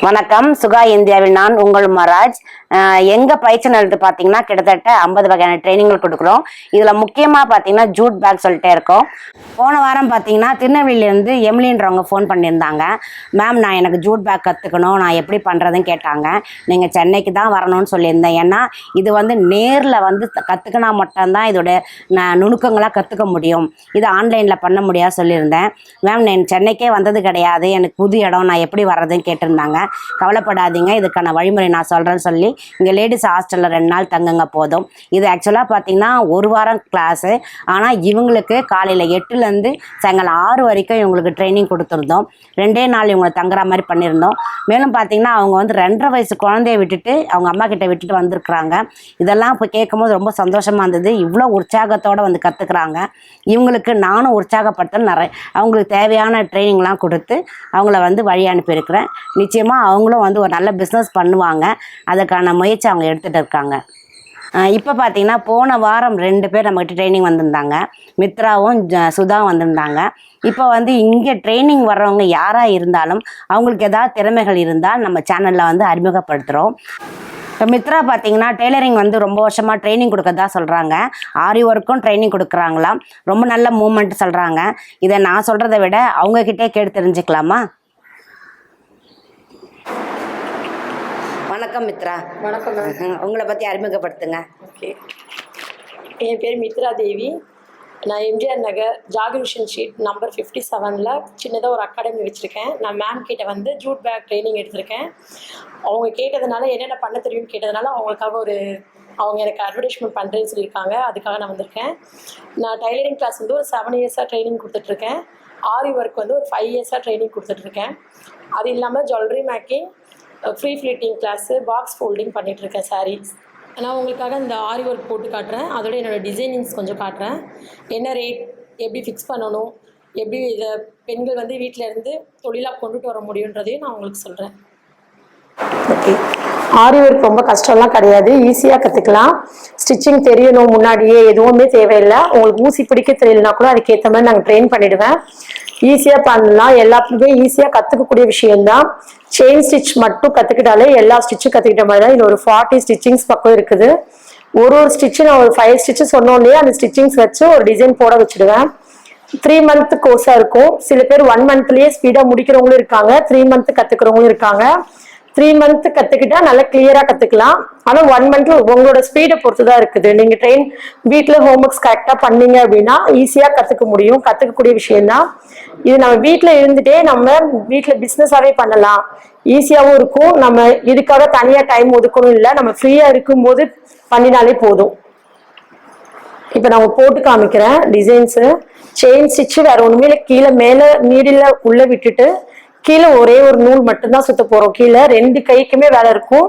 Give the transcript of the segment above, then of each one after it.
வணக்கம். சுகா இந்தியாவில் நான் உங்கள் மராஜ். எங்க பயிற்சி நிலையத்து பார்த்தீங்கன்னா கிட்டத்தட்ட 50 வகையான ட்ரைனிங்கள் கொடுக்குறோம். இதுல முக்கியமா பார்த்தீங்கன்னா ஜூட் பேக் சொல்லிட்டே இருக்கோம். போன வாரம் பார்த்தீங்கன்னா திருநெல்வேலியிலேருந்து எம்லின்றவங்க ஃபோன் பண்ணியிருந்தாங்க. மேம், நான் எனக்கு ஜூட் பேக் கற்றுக்கணும், நான் எப்படி பண்ணுறதுன்னு கேட்டாங்க. நீங்கள் சென்னைக்கு தான் வரணும்னு சொல்லியிருந்தேன். ஏன்னா இது வந்து நேரில் வந்து கற்றுக்கினா மட்டும்தான் இதோட நுணுக்கங்களாக கற்றுக்க முடியும். இது ஆன்லைனில் பண்ண முடியாது சொல்லியிருந்தேன். மேம், நான் சென்னைக்கே வந்தது கிடையாது, எனக்கு புது இடம், நான் எப்படி வர்றதுன்னு கேட்டிருந்தாங்க. கவலைப்படாதீங்க, இதுக்கான வழிமுறை நான் சொல்கிறேன்னு சொல்லி இங்கே லேடிஸ் ஹாஸ்டலில் 2 நாள் தங்குங்க போதும். இது ஆக்சுவலாக பார்த்தீங்கன்னா 1 வாரம் கிளாஸு. ஆனால் இவங்களுக்கு காலையில் 8லேருந்து சாயங்காலம் 6 வரைக்கும் இவங்களுக்கு ட்ரைனிங் கொடுத்துருந்தோம். 2 நாள் இவங்களை தங்குற மாதிரி பண்ணியிருந்தோம். மேலும் பார்த்தீங்கன்னா அவங்க வந்து 2.5 வயசு குழந்தைய விட்டுட்டு அவங்க அம்மா கிட்ட விட்டுட்டு வந்திருக்கிறாங்க. இதெல்லாம் இப்போ கேட்கும்போது ரொம்ப சந்தோஷமாக இருந்தது. இவ்வளோ உற்சாகத்தோடு வந்து கற்றுக்குறாங்க. இவங்களுக்கு நானும் உற்சாகப்படுத்த அவங்களுக்கு தேவையான ட்ரைனிங்லாம் கொடுத்து அவங்கள வந்து வழி அனுப்பியிருக்கிறேன். நிச்சயமாக அவங்களும் வந்து ஒரு நல்ல பிஸ்னஸ் பண்ணுவாங்க. அதுக்கான முயற்சி அவங்க எடுத்துகிட்டு இருக்காங்க. இப்போ பார்த்தீங்கன்னா போன வாரம் 2 பேர் நம்மகிட்ட ட்ரைனிங் வந்திருந்தாங்க. மித்ராவும் சுதாவும் வந்திருந்தாங்க. இப்போ வந்து இங்கே ட்ரைனிங் வர்றவங்க யாராக இருந்தாலும் அவங்களுக்கு ஏதாவது திறமைகள் இருந்தால் நம்ம சேனலில் வந்து அறிமுகப்படுத்துகிறோம். இப்போ மித்ரா பார்த்தீங்கன்னா டெய்லரிங் வந்து ரொம்ப வருஷமாக ட்ரைனிங் கொடுக்கறதா சொல்கிறாங்க. ஆரி ஒர்க்கும் ட்ரைனிங் கொடுக்குறாங்களாம். ரொம்ப நல்ல மூமெண்ட் சொல்கிறாங்க. இதை நான் சொல்கிறத விட அவங்கக்கிட்டே கேட்டு தெரிஞ்சுக்கலாமா? வணக்கம் மித்ரா. வணக்கம் மேம். உங்களை பற்றி அறிமுகப்படுத்துங்க. ஓகே, என் பேர் மித்ரா தேவி. நான் எம்ஜிஆர் நகர் ஜாகிர் ஷீட் நம்பர் 57ல் சின்னதாக ஒரு அகாடமி வச்சுருக்கேன். நான் மேம் கிட்ட வந்து ஜூட் பேக் ட்ரைனிங் எடுத்திருக்கேன். அவங்க கேட்டதுனால என்னென்ன பண்ண தெரியும்னு கேட்டதுனால அவங்களுக்காக அவங்க எனக்கு அட்வர்டைஸ்மெண்ட் பண்ணுறேன்னு சொல்லியிருக்காங்க. அதுக்காக நான் வந்திருக்கேன். நான் டைலரிங் கிளாஸ் வந்து ஒரு 7 இயர்ஸாக ட்ரைனிங் கொடுத்துட்ருக்கேன். ஆரி ஒர்க் வந்து ஒரு 5 இயர்ஸாக ட்ரைனிங் கொடுத்துட்ருக்கேன். அது இல்லாமல் jewellery making, free fleeting class, box folding பண்ணிகிட்ருக்கேன் சாரீஸ். நான் உங்களுக்காக இந்த ஆரி ஒர்க் போட்டு காட்டுறேன். அதோட என்னோடய டிசைனிங்ஸ் கொஞ்சம் காட்டுறேன். என்ன ரேட், எப்படி ஃபிக்ஸ் பண்ணணும், எப்படி இதை பெண்கள் வந்து வீட்டில் இருந்து தொழிலாக கொண்டுட்டு வர முடியுன்றதையும் நான் உங்களுக்கு சொல்கிறேன். ஓகே, ஆரி ஒர்க் ரொம்ப கஷ்டம்லாம் கிடையாது, ஈஸியாக கற்றுக்கலாம். ஸ்டிச்சிங் தெரியணும் முன்னாடியே, எதுவுமே தேவையில்லை. உங்களுக்கு ஊசி பிடிக்க தெரியலனா கூட அதுக்கேற்ற மாதிரி நாங்கள் ட்ரெயின் பண்ணிவிடுவேன். ஈஸியாக பண்ணலாம். எல்லாத்துக்குமே ஈஸியாக கற்றுக்கக்கூடிய விஷயம்தான். செயின் ஸ்டிச் மட்டும் கற்றுக்கிட்டாலே எல்லா ஸ்டிச்சும் கற்றுக்கிட்ட மாதிரி தான். இது ஒரு 40 ஸ்டிச்சிங்ஸ் பக்கம் இருக்குது. ஒரு ஸ்டிச்சு நான் ஒரு 5 ஸ்டிச்சு சொன்னோம் இல்லையா, அந்த ஸ்டிச்சிங்ஸ் வச்சு ஒரு டிசைன் போட வச்சுடுவேன். 3 மந்த் கோர்ஸாக இருக்கும். சில பேர் 1 மந்த்லேயே ஸ்பீடாக முடிக்கிறவங்களும் இருக்காங்க, 3 மந்த் கற்றுக்கிறவங்களும் இருக்காங்க. 3 மந்த் கற்றுக்கிட்டா நல்லா கிளியராக கற்றுக்கலாம். ஆனால் 1 மந்த்ல உங்களோட ஸ்பீடை பொறுத்து தான் இருக்குது. நீங்கள் வீட்டில் ஹோம்ஒர்க்ஸ் கரெக்டாக பண்ணீங்க அப்படின்னா ஈஸியாக கற்றுக்க முடியும். கற்றுக்கக்கூடிய விஷயம்தான் இது. நம்ம வீட்டில் இருந்துகிட்டே நம்ம வீட்டில் பிஸ்னஸாகவே பண்ணலாம். ஈஸியாகவும் இருக்கும். நம்ம இதுக்காக தனியாக டைம் ஒதுக்கணும் இல்லை, நம்ம ஃப்ரீயாக இருக்கும்போது பண்ணினாலே போதும். இப்போ நான் போட்டு காமிக்கிறேன் டிசைன்ஸு. செயின் ஸ்டிச்சு வேற ஒன்றுமே இல்லை. கீழே மேலே நீடில் உள்ளே விட்டுட்டு கீழே ஒரே ஒரு நூல் மட்டும்தான் சுத்த போகிறோம். கீழே 2 கைக்குமே வேலை இருக்கும்.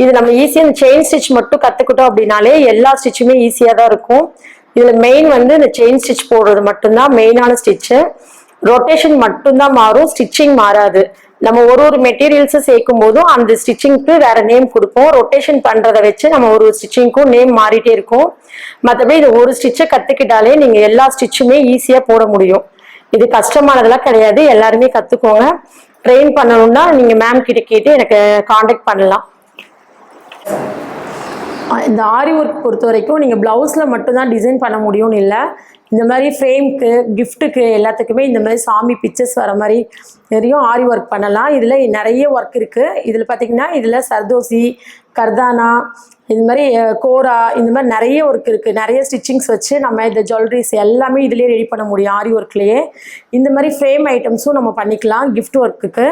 இது நம்ம ஈஸியாக இந்த செயின் ஸ்டிச் மட்டும் கற்றுக்கிட்டோம் அப்படின்னாலே எல்லா ஸ்டிச்சுமே ஈஸியாக தான் இருக்கும். இதில் மெயின் வந்து இந்த செயின் ஸ்டிச் போடுறது மட்டும்தான் மெயினான ஸ்டிச்சு. ரொட்டேஷன் மட்டும்தான் மாறும், ஸ்டிச்சிங் மாறாது. நம்ம ஒரு மெட்டீரியல்ஸை சேர்க்கும் போதும் அந்த ஸ்டிச்சிங்க்கு வேற நேம் கொடுப்போம். ரொட்டேஷன் பண்றதை வச்சு நம்ம ஒரு ஸ்டிச்சிங்க்கும் நேம் மாறிட்டே இருக்கும். மற்றபடி இது ஒரு ஸ்டிச்சை கற்றுக்கிட்டாலே நீங்கள் எல்லா ஸ்டிச்சுமே ஈஸியாக போட முடியும். இது கஷ்டமானதெல்லாம் கிடையாது, எல்லாருமே கற்றுக்கோங்க. ட்ரெயின் பண்ணணும்னா நீங்கள் மேம் கிட்ட கேட்டு எனக்கு காண்டாக்ட் பண்ணலாம். இந்த ஆரி ஒர்க் பொறுத்த வரைக்கும் நீங்கள் ப்ளவுஸில் மட்டும்தான் டிசைன் பண்ண முடியும்னு இல்லை. இந்த மாதிரி ஃப்ரேம்க்கு, கிஃப்ட்டுக்கு எல்லாத்துக்குமே இந்த மாதிரி சாமி பிக்சர்ஸ் வர மாதிரி நிறைய ஆரி ஒர்க் பண்ணலாம். இதில் நிறைய ஒர்க் இருக்குது. இதில் பார்த்திங்கன்னா இதில் சர்தோசி, கர்தானா, இந்த மாதிரி கோரா, இந்த மாதிரி நிறைய ஒர்க் இருக்குது. நிறைய ஸ்டிச்சிங்ஸ் வச்சு நம்ம இந்த ஜுவல்லரிஸ் எல்லாமே இதிலே ரெடி பண்ண முடியும் ஆரி ஒர்க்லேயே. இந்த மாதிரி ஃப்ரேம் ஐட்டம்ஸும் நம்ம பண்ணிக்கலாம் கிஃப்ட் ஒர்க்குக்கு.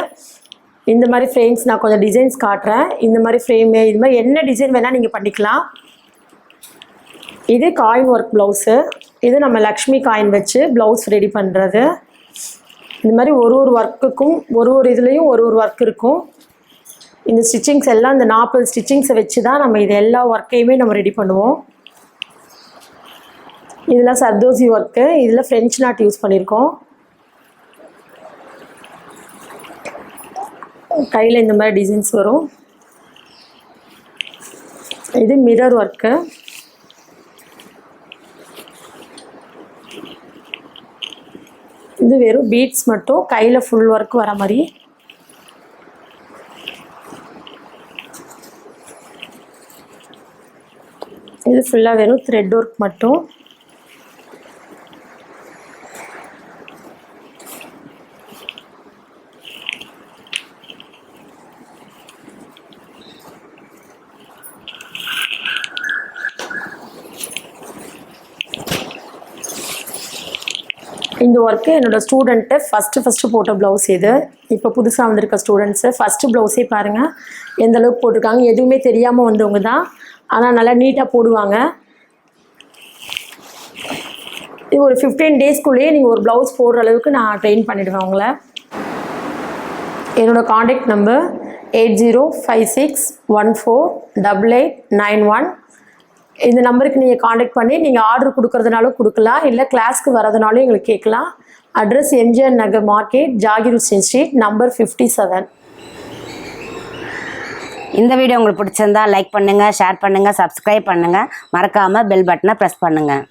இந்த மாதிரி ஃப்ரேம்ஸ் நான் கொஞ்சம் டிசைன்ஸ் காட்டுறேன். இந்த மாதிரி ஃப்ரேமு, இது மாதிரி என்ன டிசைன் வேணால் நீங்கள் பண்ணிக்கலாம். இது காயின் ஒர்க் ப்ளவுஸு. இது நம்ம லக்ஷ்மி காயின் வச்சு ப்ளவுஸ் ரெடி பண்ணுறது. இந்த மாதிரி ஒரு ஒர்க்குக்கும் ஒரு இதுலேயும் ஒரு ஒர்க் இருக்கும். இந்த ஸ்டிச்சிங்ஸ் எல்லாம் இந்த 40 ஸ்டிச்சிங்ஸை வச்சு தான் நம்ம இது எல்லா ஒர்க்கையுமே நம்ம ரெடி பண்ணுவோம். இதெல்லாம் சர்தோசி ஒர்க்கு. இதில் ஃப்ரெஞ்ச் நாட் யூஸ் பண்ணியிருக்கோம். கையில் இந்த மாதிரி டிசைன்ஸ் வரும். இது மிரர் ஒர்க்கு. இது வெறும் பீட்ஸ் மட்டும், கையில் ஃபுல் ஒர்க் வர மாதிரி. இது ஃபுல்லாக வெறும் த்ரெட் ஒர்க் மட்டும். இந்த ஒர்க்கு என்னோடய ஸ்டூடெண்ட்டு ஃபஸ்ட்டு போட்ட ப்ளவுஸ் இது. இப்போ புதுசாக வந்திருக்க ஸ்டூடெண்ட்ஸு ஃபஸ்ட்டு ப்ளவுஸே பாருங்கள் எந்த அளவுக்கு போட்டிருக்காங்க. எதுவுமே தெரியாமல் வந்தவங்க தான், ஆனால் நல்லா நீட்டாக போடுவாங்க. இது ஒரு 15 டேஸ்க்குள்ளேயே நீங்கள் ஒரு ப்ளவுஸ் போடுற அளவுக்கு நான் ட்ரெயின் பண்ணிவிடுவேன் உங்களை. என்னோடய காண்டாக்ட் நம்பர் 8056148891. இந்த நம்பருக்கு நீங்கள் காண்டாக்ட் பண்ணி நீங்கள் ஆர்டர் கொடுக்குறதுனாலும் கொடுக்கலாம், இல்லை கிளாஸ்க்கு வரதுனாலும் எங்களுக்கு கேட்கலாம். Address MGR Nagar market, Zakir Hussain street, number 57. இந்த வீடியோ உங்களுக்கு பிடிச்சிருந்தா லைக் பண்ணுங்கள், ஷேர் பண்ணுங்கள், சப்ஸ்கிரைப் பண்ணுங்கள், மறக்காமல் பெல் பட்டனை ப்ரெஸ் பண்ணுங்கள்.